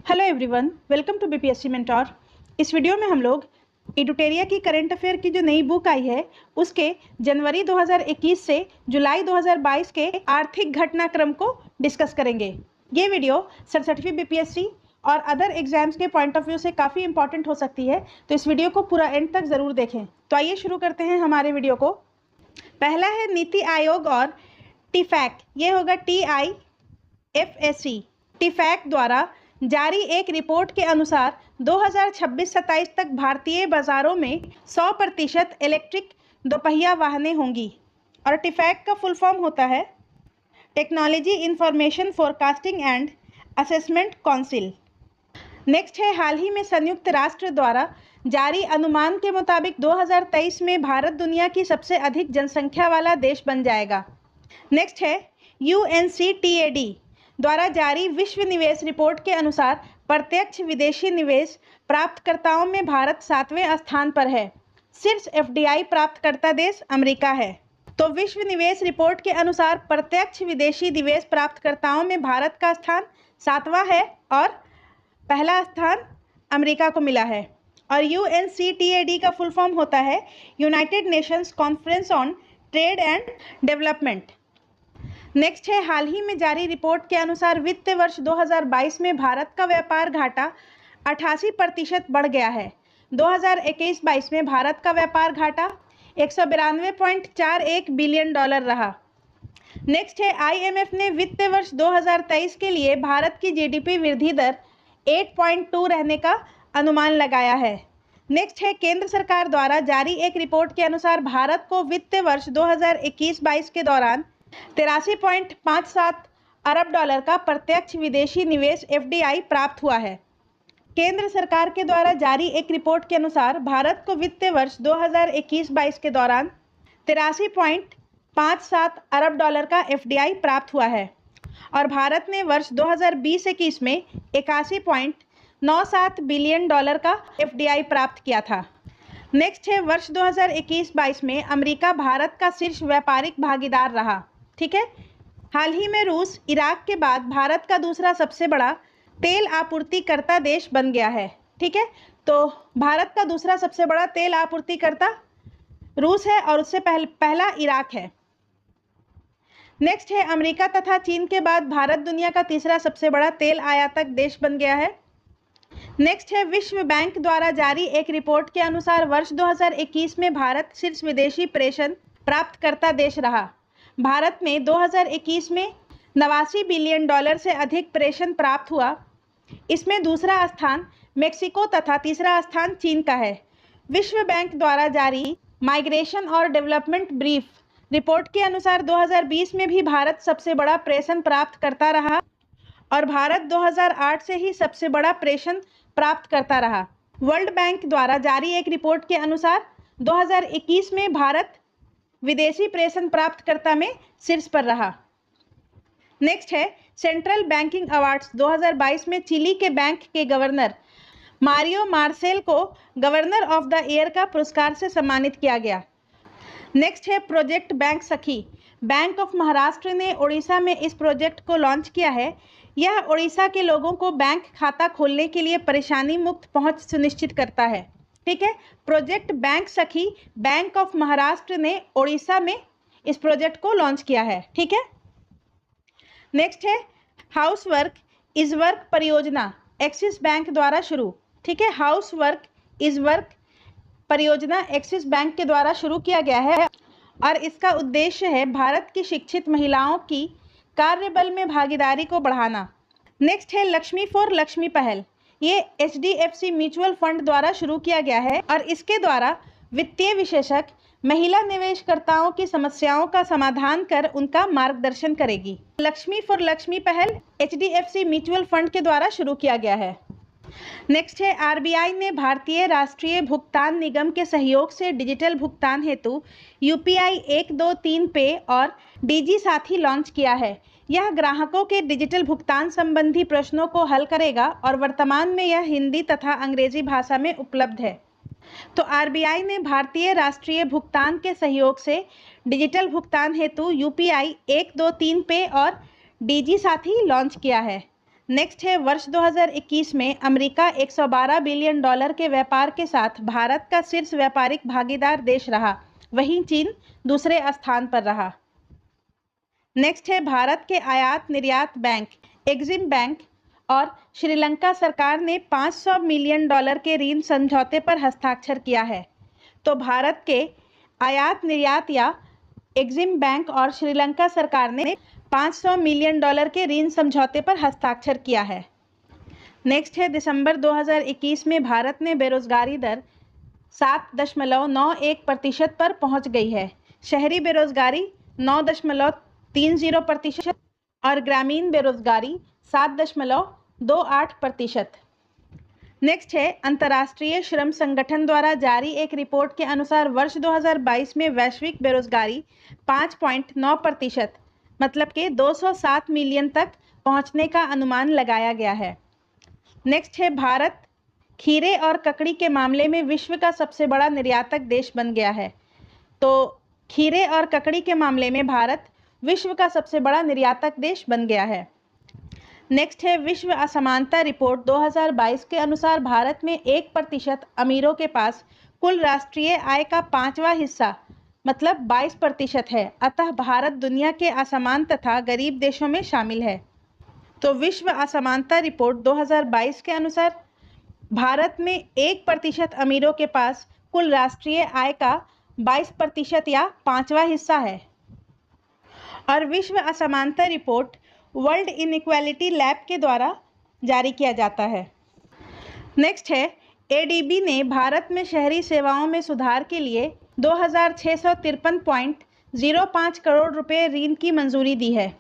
Hello everyone, welcome to BPSC mentor. इस video में हम लोग एडुटेरिया की करंट अफेयर की जो नई बुक आई है उसके जनवरी 2021 से जुलाई 2022 के आर्थिक घटनाक्रम को डिस्कस करेंगे। ये वीडियो सरसठवीं बीपीएससी और अदर एग्जाम्स के पॉइंट ऑफ व्यू से काफ़ी इंपॉर्टेंट हो सकती है, तो इस वीडियो को पूरा एंड तक ज़रूर देखें। तो आइए शुरू करते हैं हमारे वीडियो को। पहला है नीति आयोग और टीफैक, ये होगा TIFSC। टीफैक द्वारा जारी एक रिपोर्ट के अनुसार 2026-27 तक भारतीय बाजारों में 100% इलेक्ट्रिक दोपहिया वाहनें होंगी। और टीफैक का फुल फॉर्म होता है technology information forecasting and assessment council. Next है हाल ही में संयुक्त राष्ट्र द्वारा जारी अनुमान के मुताबिक 2023 में भारत दुनिया की सबसे अधिक जनसंख्या वाला देश बन जाएगा। नेक्स्ट है UNCTAD द्वारा जारी विश्व निवेश रिपोर्ट के अनुसार प्रत्यक्ष विदेशी निवेश प्राप्तकर्ताओं में भारत 7वें स्थान पर है। शीर्ष FDI प्राप्तकर्ता देश अमेरिका है। तो विश्व निवेश रिपोर्ट के अनुसार प्रत्यक्ष विदेशी निवेश प्राप्तकर्ताओं में भारत का स्थान 7वां है और पहला स्थान अमेरिका को मिला है। और UNCTAD का फुल फॉर्म होता है United Nations conference on trade and development. Next है हाल ही में जारी रिपोर्ट के अनुसार वित्त वर्ष 2022 में भारत का व्यापार घाटा 88% बढ़ गया है। 2021-22 में भारत का व्यापार घाटा 192.41 बिलियन डॉलर रहा। नेक्स्ट है IMF ने वित्त वर्ष 2023 के लिए भारत की GDP वृद्धि दर 8.2 रहने का अनुमान लगाया है। नेक्स्ट है केंद्र सरकार द्वारा जारी एक रिपोर्ट के अनुसार भारत को वित्त वर्ष 2021-22 के दौरान 83.57 अरब डॉलर का प्रत्यक्ष विदेशी निवेश FDI प्राप्त हुआ है। केंद्र सरकार के द्वारा जारी एक रिपोर्ट के अनुसार भारत को वित्त वर्ष 2021-22 के दौरान 83.57 अरब डॉलर का FDI प्राप्त हुआ है और भारत ने वर्ष 2020-21 में 81.97 बिलियन डॉलर का FDI प्राप्त किया था। नेक्स्ट है वर्ष 2021-22 में अमेरिका भारत का शीर्ष व्यापारिक भागीदार रहा। ठीक है, हाल ही में रूस इराक के बाद भारत का दूसरा सबसे बड़ा तेल आपूर्तिकर्ता देश बन गया है। ठीक है, तो भारत का दूसरा सबसे बड़ा तेल आपूर्तिकर्ता रूस है और उससे पहला इराक है। नेक्स्ट है अमेरिका तथा चीन के बाद भारत दुनिया का तीसरा सबसे बड़ा तेल आयातक देश बन गया है। नेक्स्ट है विश्व बैंक द्वारा जारी एक रिपोर्ट के अनुसार वर्ष 2021 में भारत शीर्ष विदेशी प्रेषण प्राप्तकर्ता देश रहा। भारत में 2021 में 89 बिलियन डॉलर से अधिक प्रेषण प्राप्त हुआ। इसमें दूसरा स्थान मेक्सिको तथा तीसरा स्थान चीन का है। विश्व बैंक द्वारा जारी माइग्रेशन और डेवलपमेंट ब्रीफ रिपोर्ट के अनुसार 2020 में भी भारत सबसे बड़ा प्रेषण प्राप्त करता रहा और भारत 2008 से ही सबसे बड़ा प्रेषण प्राप्त करता रहा। वर्ल्ड बैंक द्वारा जारी एक रिपोर्ट के अनुसार 2021 में भारत विदेशी प्रेषण प्राप्तकर्ता में शीर्ष पर रहा। नेक्स्ट है सेंट्रल बैंकिंग अवार्ड्स 2022 में चिली के बैंक के गवर्नर मारियो मार्सेल को गवर्नर ऑफ द ईयर का पुरस्कार से सम्मानित किया गया। नेक्स्ट है प्रोजेक्ट बैंक सखी। बैंक ऑफ महाराष्ट्र ने उड़ीसा में इस प्रोजेक्ट को लॉन्च किया है। यह उड़ीसा के लोगों को बैंक खाता खोलने के लिए परेशानी मुक्त पहुंच सुनिश्चित करता है। ठीक है, प्रोजेक्ट बैंक सखी बैंक ऑफ महाराष्ट्र ने उड़ीसा में इस प्रोजेक्ट को लॉन्च किया है। ठीक है, नेक्स्ट है हाउस वर्क इज वर्क परियोजना एक्सिस बैंक द्वारा शुरू। ठीक है, हाउस वर्क इज वर्क परियोजना एक्सिस बैंक के द्वारा शुरू किया गया है और इसका उद्देश्य है भारत की शिक्षित महिलाओं की कार्यबल में भागीदारी को बढ़ाना। नेक्स्ट है लक्ष्मी फॉर लक्ष्मी पहल। ये HDFC म्यूचुअल फंड द्वारा शुरू किया गया है और इसके द्वारा वित्तीय विशेषज्ञ महिला निवेशकर्ताओं की समस्याओं का समाधान कर उनका मार्गदर्शन करेगी। लक्ष्मी फॉर लक्ष्मी पहल HDFC म्यूचुअल फंड के द्वारा शुरू किया गया है। नेक्स्ट है RBI ने भारतीय राष्ट्रीय भुगतान निगम के सहयोग से डिजिटल भुगतान हेतु UPI 123 पे और DG साथी लॉन्च किया है। यह ग्राहकों के डिजिटल भुगतान संबंधी प्रश्नों को हल करेगा और वर्तमान में यह हिंदी तथा अंग्रेजी भाषा में उपलब्ध है। तो RBI ने भारतीय राष्ट्रीय भुगतान के सहयोग से डिजिटल भुगतान हेतु UPI 123 पे और DG साथी लॉन्च किया है। नेक्स्ट है वर्ष 2021 में अमेरिका 112 बिलियन डॉलर के व्यापार के साथ भारत का शीर्ष व्यापारिक भागीदार देश रहा, वहीं चीन दूसरे स्थान पर रहा। नेक्स्ट है भारत के आयात निर्यात बैंक एग्जिम बैंक और श्रीलंका सरकार ने 500 मिलियन डॉलर के ऋण समझौते पर हस्ताक्षर किया है। तो भारत के आयात निर्यात या एग्जिम बैंक और श्रीलंका सरकार ने 500 मिलियन डॉलर के ऋण समझौते पर हस्ताक्षर किया है। नेक्स्ट है दिसंबर 2021 में भारत में बेरोजगारी दर 7.91% पर पहुंच गई है। शहरी बेरोजगारी 9.30% और ग्रामीण बेरोजगारी 7.28%। नेक्स्ट है अंतर्राष्ट्रीय श्रम संगठन द्वारा जारी एक रिपोर्ट के अनुसार वर्ष 2022 में वैश्विक बेरोजगारी 5.9% मतलब कि 207 मिलियन तक पहुंचने का अनुमान लगाया गया है। नेक्स्ट है भारत खीरे और ककड़ी के मामले में विश्व का सबसे बड़ा निर्यातक देश बन गया है। तो खीरे और ककड़ी के मामले में भारत विश्व का सबसे बड़ा निर्यातक देश बन गया है। नेक्स्ट है विश्व असमानता रिपोर्ट 2022 के अनुसार भारत में 1% अमीरों के पास कुल राष्ट्रीय आय का 5वां हिस्सा मतलब 22% है। अतः भारत दुनिया के असमान तथा गरीब देशों में शामिल है। तो विश्व असमानता रिपोर्ट 2022 के अनुसार भारत में 1% अमीरों के पास कुल राष्ट्रीय आय का 22% या 5वां हिस्सा है। और विश्व असमानता रिपोर्ट वर्ल्ड इनइक्वालिटी लैब के द्वारा जारी किया जाता है। नेक्स्ट है एडीबी ने भारत में शहरी सेवाओं में सुधार के लिए 2653.05 करोड़ रुपए ऋण की मंजूरी दी है।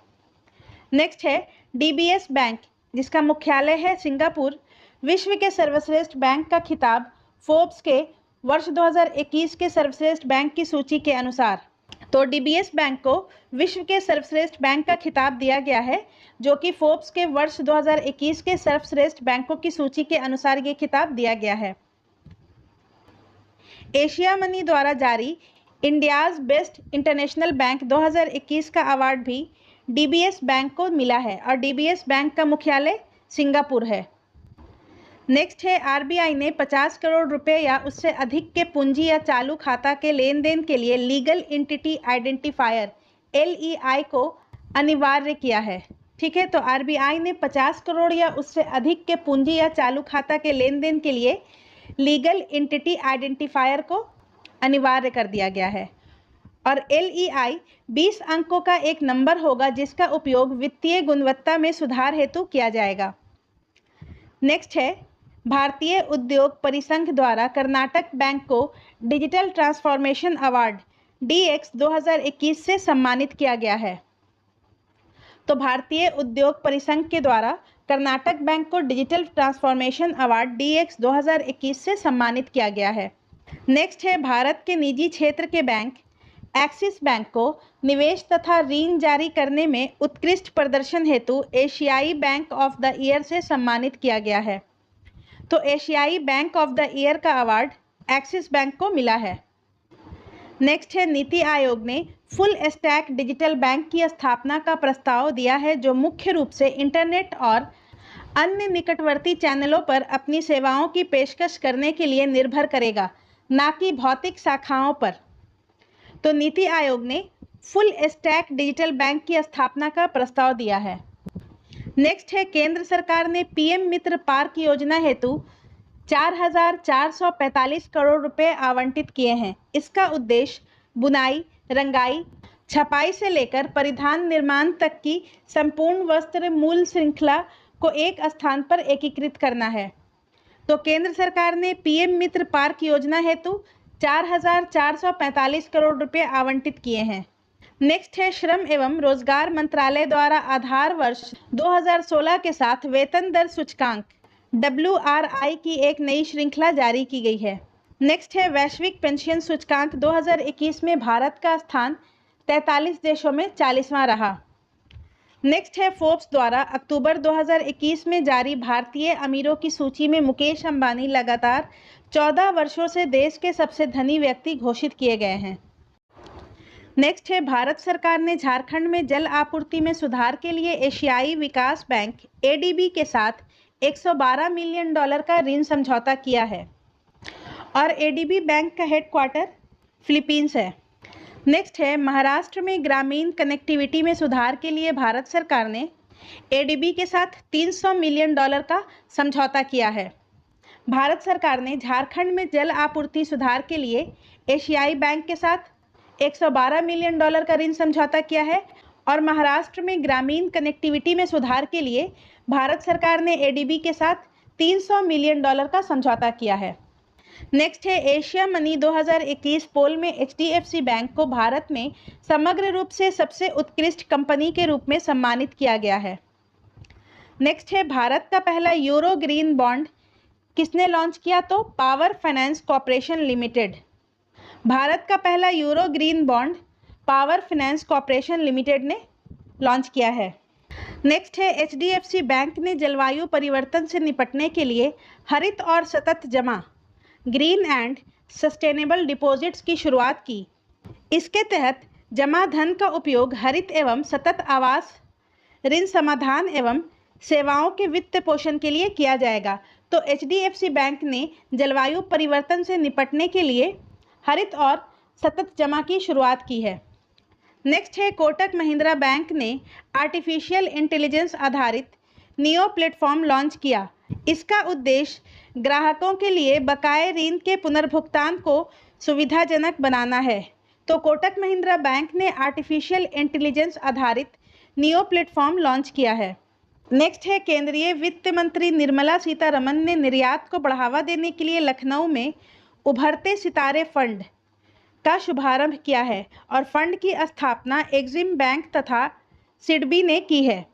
नेक्स्ट है डीबीएस बैंक जिसका मुख्यालय है सिंगापुर, विश्व के सर्वश्रेष्ठ बैंक का खिताब फोर्ब्स के वर्ष 2021 के सर्वश्रेष्ठ बैंक की सूची के अनुसार। तो डीबीएस बैंक को विश्व के सर्वश्रेष्ठ बैंक का खिताब दिया गया है, जो कि फोर्ब्स के वर्ष 2021 के सर्वश्रेष्ठ बैंकों की सूची के अनुसार ये खिताब दिया गया है। एशिया मनी द्वारा जारी इंडियाज बेस्ट इंटरनेशनल बैंक 2021 का अवार्ड भी डीबीएस बैंक को मिला है और डीबीएस बैंक का मुख्यालय सिंगापुर है। नेक्स्ट है आरबीआई ने 50 करोड़ रुपए या उससे अधिक के पूंजी या चालू खाता के लेन देन के लिए लीगल एंटिटी आइडेंटिफायर एलईआई को अनिवार्य किया है। ठीक है, तो आरबीआई ने 50 करोड़ या उससे अधिक के पूंजी या चालू खाता के लेन देन के लिए लीगल एंटिटी आइडेंटिफायर को अनिवार्य कर दिया गया है। और एलईआई 20 अंकों का एक नंबर होगा जिसका उपयोग वित्तीय गुणवत्ता में सुधार हेतु किया जाएगा। नेक्स्ट है भारतीय उद्योग परिसंघ द्वारा कर्नाटक बैंक को डिजिटल ट्रांसफॉर्मेशन अवार्ड डीएक्स 2021 से सम्मानित किया गया है। तो भारतीय उद्योग परिसंघ के द्वारा कर्नाटक बैंक को डिजिटल ट्रांसफॉर्मेशन अवार्ड डीएक्स 2021 से सम्मानित किया गया है। नेक्स्ट है भारत के निजी क्षेत्र के बैंक एक्सिस बैंक को निवेश तथा ऋण जारी करने में उत्कृष्ट प्रदर्शन हेतु एशियाई बैंक ऑफ द ईयर से सम्मानित किया गया है। तो एशियाई बैंक ऑफ द ईयर का अवार्ड एक्सिस बैंक को मिला है। नेक्स्ट है नीति आयोग ने फुल स्टैक डिजिटल बैंक की स्थापना का प्रस्ताव दिया है, जो मुख्य रूप से इंटरनेट और अन्य निकटवर्ती चैनलों पर अपनी सेवाओं की पेशकश करने के लिए निर्भर करेगा, ना कि भौतिक शाखाओं पर। तो नीति आयोग ने फुल स्टैक डिजिटल बैंक की स्थापना का प्रस्ताव दिया है। नेक्स्ट है केंद्र सरकार ने पीएम मित्र पार्क योजना हेतु 4,445 करोड़ रुपए आवंटित किए हैं। इसका उद्देश्य बुनाई, रंगाई, छपाई से लेकर परिधान निर्माण तक की संपूर्ण वस्त्र मूल श्रृंखला को एक स्थान पर एकीकृत करना है। तो केंद्र सरकार ने पीएम मित्र पार्क योजना हेतु 4,445 करोड़ रुपए आवंटित किए हैं। नेक्स्ट है श्रम एवं रोजगार मंत्रालय द्वारा आधार वर्ष 2016 के साथ वेतन दर सूचकांक WRI की एक नई श्रृंखला जारी की गई है। नेक्स्ट है वैश्विक पेंशन सूचकांक 2021 में भारत का स्थान 43 देशों में 40वां रहा। नेक्स्ट है फोर्ब्स द्वारा अक्टूबर 2021 में जारी भारतीय अमीरों की सूची में मुकेश अंबानी लगातार 14 वर्षों से देश के सबसे धनी व्यक्ति घोषित किए गए हैं। नेक्स्ट है भारत सरकार ने झारखंड में जल आपूर्ति में सुधार के लिए एशियाई विकास बैंक एडीबी के साथ $112 मिलियन का ऋण समझौता किया है और एडीबी बैंक का हेडक्वार्टर फिलीपींस है। नेक्स्ट है महाराष्ट्र में ग्रामीण कनेक्टिविटी में सुधार के लिए भारत सरकार ने एडीबी के साथ $300 मिलियन का समझौता किया है। भारत सरकार ने झारखंड में जल आपूर्ति सुधार के लिए एशियाई बैंक के साथ $112 मिलियन का ऋण समझौता किया है और महाराष्ट्र में ग्रामीण कनेक्टिविटी में सुधार के लिए भारत सरकार ने एडीबी के साथ $300 मिलियन का समझौता किया है। नेक्स्ट है एशिया मनी 2021 पोल में एचडीएफसी बैंक को भारत में समग्र रूप से सबसे उत्कृष्ट कंपनी के रूप में सम्मानित किया गया है। नेक्स्ट है भारत का पहला यूरो ग्रीन बॉन्ड किसने लॉन्च किया? तो power finance corporation limited. Bharat का पहला euro green bond power finance corporation limited ने लॉन्च किया है। नेक्स्ट है एचडीएफसी बैंक ने जलवायु परिवर्तन से निपटने के लिए हरित और सतत जमा ग्रीन एंड सस्टेनेबल डिपॉजिट्स की शुरुआत की। इसके तहत जमा धन का उपयोग हरित एवं सतत आवास ऋण समाधान एवं सेवाओं के वित्त पोषण के लिए किया जाएगा। तो एचडीएफसी बैंक ने जलवायु परिवर्तन से निपटने के लिए हरित और सतत जमा की शुरुआत की है। नेक्स्ट है कोटक महिंद्रा बैंक ने आर्टिफिशियल इंटेलिजेंस आधारित नियो प्लेटफॉर्म लॉन्च किया। इसका उद्देश्य ग्राहकों के लिए बकाये ऋण के पुनर्भुगतान को सुविधाजनक बनाना है। तो कोटक महिंद्रा बैंक ने आर्टिफिशियल इंटेलिजेंस आधारित नियो प्लेटफॉर्म लॉन्च किया है। नेक्स्ट है केंद्रीय वित्त मंत्री निर्मला सीतारमन ने निर्यात को बढ़ावा देने के लिए लखनऊ में उभरते सितारे फंड का शुभारंभ किया है और फंड की स्थापना एग्जिम बैंक तथा सिडबी ने की है।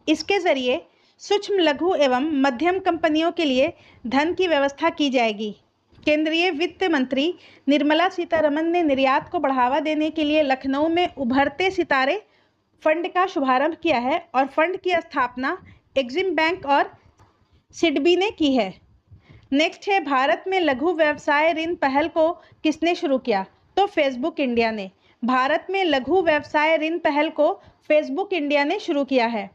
इसके जरिए सूक्ष्म लघु एवं मध्यम कंपनियों के लिए धन की व्यवस्था की जाएगी। केंद्रीय वित्त मंत्री निर्मला सीतारमन ने निर्यात को बढ़ावा देने के लिए लखनऊ में उभरते सितारे फंड का शुभारंभ किया है और फंड की स्थापना एग्जिम बैंक और सिडबी ने की है। नेक्स्ट है भारत में लघु व्यवसाय ऋण पहल को किसने शुरू किया? तो फेसबुक इंडिया ने। भारत में लघु व्यवसाय ऋण पहल को फेसबुक इंडिया ने शुरू किया है।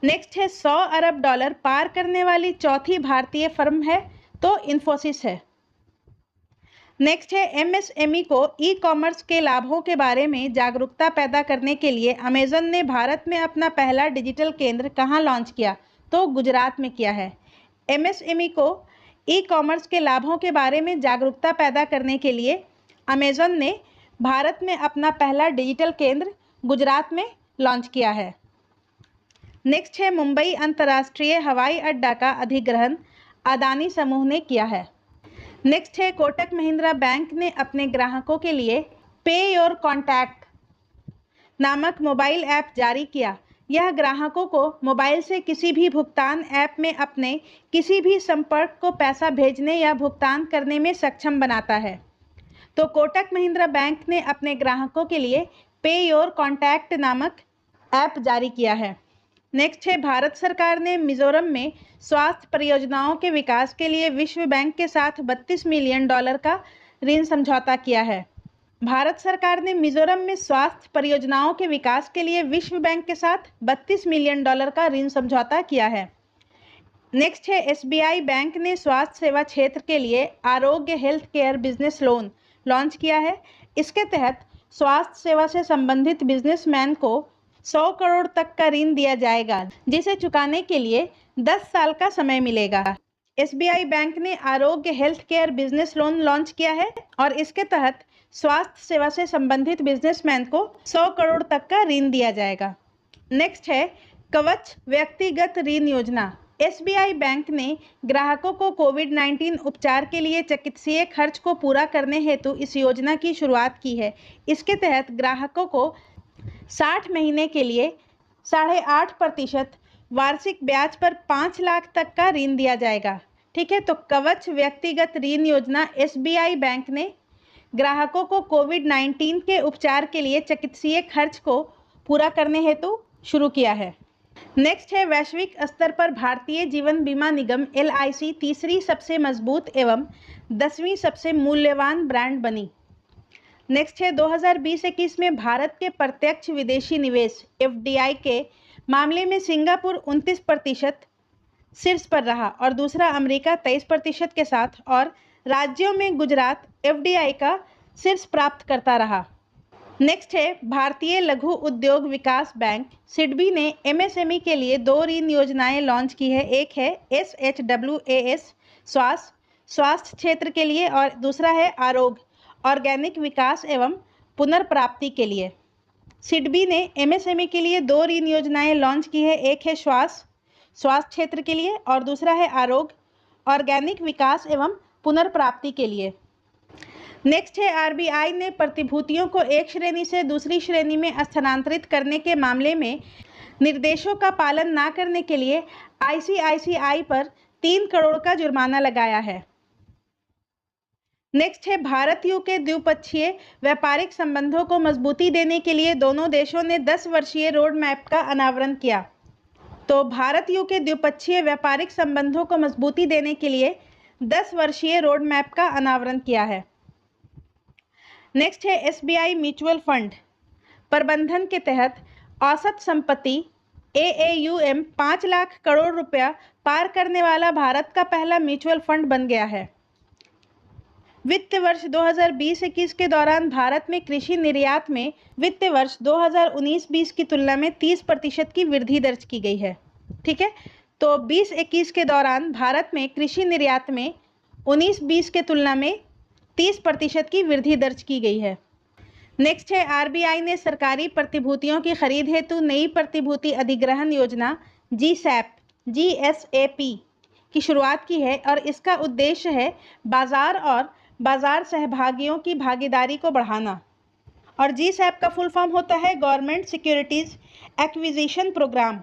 नेक्स्ट है 100 अरब डॉलर पार करने वाली चौथी भारतीय फर्म है तो इन्फोसिस है। नेक्स्ट है एमएसएमई को ई कॉमर्स के लाभों के बारे में जागरूकता पैदा करने के लिए अमेज़न ने भारत में अपना पहला डिजिटल केंद्र कहाँ लॉन्च किया? तो गुजरात में किया है। एमएसएमई को ई कॉमर्स के लाभों के बारे में जागरूकता पैदा करने के लिए अमेज़न ने भारत में अपना पहला डिजिटल केंद्र गुजरात में लॉन्च किया है। नेक्स्ट है मुंबई अंतर्राष्ट्रीय हवाई अड्डा का अधिग्रहण अदानी समूह ने किया है। नेक्स्ट है कोटक महिंद्रा बैंक ने अपने ग्राहकों के लिए पे योर कॉन्टैक्ट नामक मोबाइल ऐप जारी किया। यह ग्राहकों को मोबाइल से किसी भी भुगतान ऐप में अपने किसी भी संपर्क को पैसा भेजने या भुगतान करने में सक्षम बनाता है। तो कोटक महिंद्रा बैंक ने अपने ग्राहकों के लिए पे योर कॉन्टैक्ट नामक ऐप जारी किया है। नेक्स्ट है भारत सरकार ने मिजोरम में स्वास्थ्य परियोजनाओं के विकास के लिए विश्व बैंक के साथ $32 मिलियन का ऋण समझौता किया है। भारत सरकार ने मिजोरम में स्वास्थ्य परियोजनाओं के विकास के लिए विश्व बैंक के साथ $32 मिलियन का ऋण समझौता किया है। नेक्स्ट है एसबीआई बैंक ने स्वास्थ्य सेवा क्षेत्र के लिए आरोग्य health care business loan launch किया है। इसके तहत स्वास्थ्य सेवा से संबंधित बिजनेसमैन को 100 करोड़ तक का ऋण दिया जाएगा, जिसे चुकाने के लिए 10 साल का समय मिलेगा। एसबीआई बैंक ने आरोग्य health care business loan launch किया है और इसके तहत स्वास्थ्य सेवा से संबंधित बिजनेसमैन को 100 करोड़ तक का ऋण दिया जाएगा। नेक्स्ट है कवच व्यक्तिगत ऋण योजना। एसबीआई बैंक ने ग्राहकों को कोविड-19 उपचार के लिए चिकित्सीय खर्च को पूरा करने हेतु इस योजना की शुरुआत की है। इसके तहत ग्राहकों को 60 महीने के लिए 8.5% वार्षिक ब्याज पर 5 लाख तक का ऋण दिया जाएगा। ठीक है, तो कवच व्यक्तिगत ऋण योजना एसबीआई बैंक ने ग्राहकों को कोविड-19 के उपचार के लिए चिकित्सीय खर्च को पूरा करने हेतु शुरू किया है। नेक्स्ट है वैश्विक स्तर पर भारतीय जीवन बीमा निगम LIC तीसरी सबसे मजबूत एवं 10वीं सबसे मूल्यवान ब्रांड बनी। नेक्स्ट है 2020-21 में भारत के प्रत्यक्ष विदेशी निवेश FDI के मामले में सिंगापुर 29% शीर्ष पर रहा और दूसरा अमेरिका 23% के साथ, और राज्यों में गुजरात FDI का शीर्ष प्राप्त करता रहा। नेक्स्ट है भारतीय लघु उद्योग विकास बैंक सिडबी ने MSME के लिए 2 ऋण योजनाएं लॉन्च की है। एक है SHWAS स्वास्थ्य क्षेत्र के लिए और दूसरा है आरोग्य ऑर्गेनिक विकास एवं पुनर्प्राप्ति के लिए। सिडबी ने MSME के लिए 2 ऋण योजनाएं लॉन्च की है। एक है स्वास्थ्य क्षेत्र के लिए और दूसरा है आरोग्य ऑर्गेनिक विकास एवं पुनर्प्राप्ति के लिए। नेक्स्ट है RBI ने प्रतिभूतियों को एक श्रेणी से दूसरी श्रेणी में स्थानांतरित करने के मामले में निर्देशों का पालन न करने के लिए ICICI पर 3 करोड़ का जुर्माना लगाया है। नेक्स्ट है भारत UK द्विपक्षीय व्यापारिक संबंधों को मजबूती देने के लिए दोनों देशों ने 10 वर्षीय रोड मैप का अनावरण किया। तो भारत UK द्विपक्षीय व्यापारिक संबंधों को मजबूती देने के लिए 10 वर्षीय रोड मैप का अनावरण किया है। नेक्स्ट है SBI म्यूचुअल फंड प्रबंधन के तहत औसत संपत्ति AAUM 5 लाख करोड़ रुपया पार करने वाला भारत का पहला म्यूचुअल फंड बन गया है। वित्त वर्ष 2020-21 के दौरान भारत में कृषि निर्यात में वित्त वर्ष 2019-20 की तुलना में 30% की वृद्धि दर्ज की गई है। ठीक है, तो 20-21 के दौरान भारत में कृषि निर्यात में 19-20 के तुलना में 30% की वृद्धि दर्ज की गई है। नेक्स्ट है RBI ने सरकारी प्रतिभूतियों की खरीद हेतु नई प्रतिभूति अधिग्रहण योजना GSAP की शुरुआत की है और इसका उद्देश्य है बाजार और बाजार सहभागियों की भागीदारी को बढ़ाना। और GSAP का फुल फॉर्म होता है government securities acquisition program.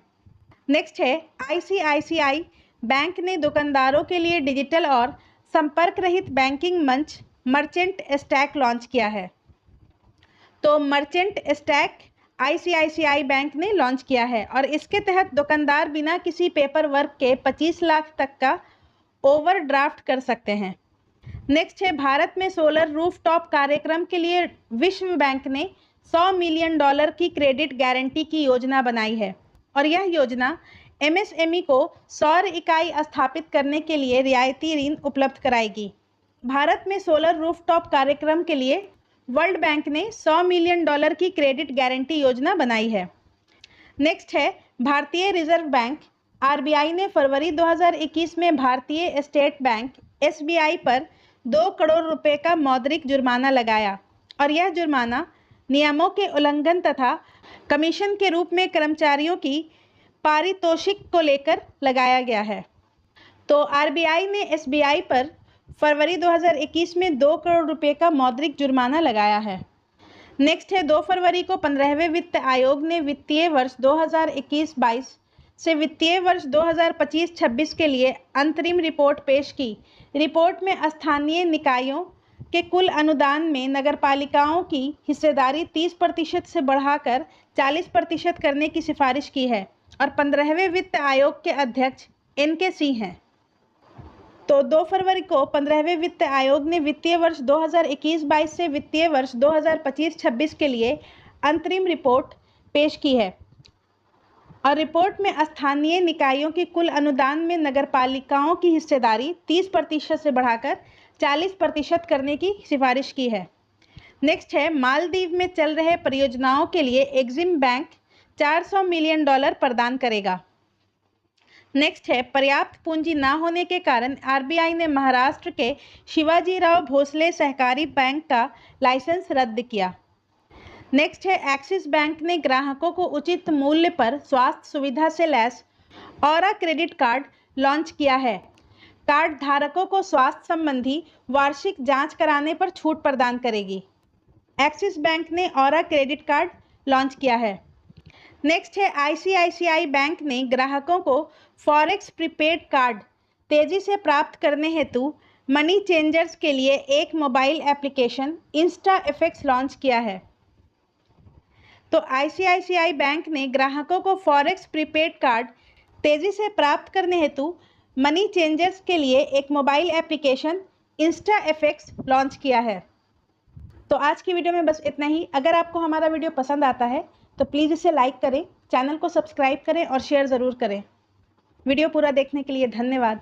Next है ICICI बैंक ने दुकानदारों के लिए डिजिटल और संपर्क रहित बैंकिंग मंच मर्चेंट स्टैक लॉन्च किया है। तो मर्चेंट स्टैक ICICI बैंक ने लॉन्च किया है और इसके तहत दुकानदार बिना किसी पेपर वर्क के 25 लाख तक का ओवरड्राफ्ट कर सकते हैं। नेक्स्ट है भारत में सोलर रूफटॉप कार्यक्रम के लिए विश्व बैंक ने $100 मिलियन की क्रेडिट गारंटी की योजना बनाई है और यह योजना MSME को सौर इकाई स्थापित करने के लिए रियायती ऋण उपलब्ध कराएगी। भारत में सोलर रूफटॉप कार्यक्रम के लिए वर्ल्ड बैंक ने $100 मिलियन की क्रेडिट गारंटी योजना बनाई है। नेक्स्ट है भारतीय रिजर्व बैंक RBI ने फरवरी 2021 में भारतीय स्टेट बैंक SBI पर 2 करोड़ रुपए का मौद्रिक जुर्माना लगाया और यह जुर्माना नियमों के उल्लंघन तथा कमीशन के रूप में कर्मचारियों की पारितोषिक को लेकर लगाया गया है। तो RBI ने SBI पर फरवरी 2021 में 2 करोड़ रुपए का मौद्रिक जुर्माना लगाया है। नेक्स्ट है 2 फरवरी को 15वें वित्त आयोग ने वित्तीय वर्ष 2021-22 से वित्तीय वर्ष 2025-26 के लिए अंतरिम रिपोर्ट पेश की। रिपोर्ट में स्थानीय निकायों के कुल अनुदान में नगरपालिकाओं की हिस्सेदारी 30% से बढ़ाकर 40% करने की सिफारिश की है और 15वें वित्त आयोग के अध्यक्ष NK सिंह हैं। तो 2 फरवरी को 15वें वित्त आयोग ने वित्तीय वर्ष 2021-22 से वित्तीय वर्ष 2025-26 के लिए अंतरिम रिपोर्ट पेश की है और रिपोर्ट में स्थानीय निकायों के कुल अनुदान में नगरपालिकाओं की हिस्सेदारी 30% से बढ़ाकर 40% करने की सिफारिश की है। नेक्स्ट है मालदीव में चल रहे परियोजनाओं के लिए एग्जिम बैंक $400 मिलियन प्रदान करेगा। नेक्स्ट है एक्सपर्ट पूंजी न होने के कारण RBI ने महाराष्ट्र के शिवाजीराव भोसले सहकारी बैंक का लाइसेंस रद्द किया। नेक्स्ट है एक्सिस बैंक ने ग्राहकों को उचित मूल्य पर स्वास्थ्य सुविधा से लैस औरा क्रेडिट कार्ड लॉन्च किया है। कार्ड धारकों को स्वास्थ्य संबंधी वार्षिक जांच कराने पर छूट प्रदान करेगी। एक्सिस बैंक ने औरा क्रेडिट कार्ड लॉन्च किया है। नेक्स्ट है ICICI बैंक ने ग्राहकों को फॉरेक्स प्रीपेड कार्ड तेजी से प्राप्त करने हेतु मनी चेंजर्स के लिए एक मोबाइल एप्लीकेशन InstaFX लॉन्च किया है। तो ICICI बैंक ने ग्राहकों को फॉरेक्स प्रीपेड कार्ड तेजी से प्राप्त करने हेतु मनी चेंजर्स के लिए एक मोबाइल एप्लीकेशन InstaFX लॉन्च किया है। तो आज की वीडियो में बस इतना ही। अगर आपको हमारा वीडियो पसंद आता है तो प्लीज़ इसे लाइक करें, चैनल को सब्सक्राइब करें और शेयर ज़रूर करें। वीडियो पूरा देखने के लिए धन्यवाद।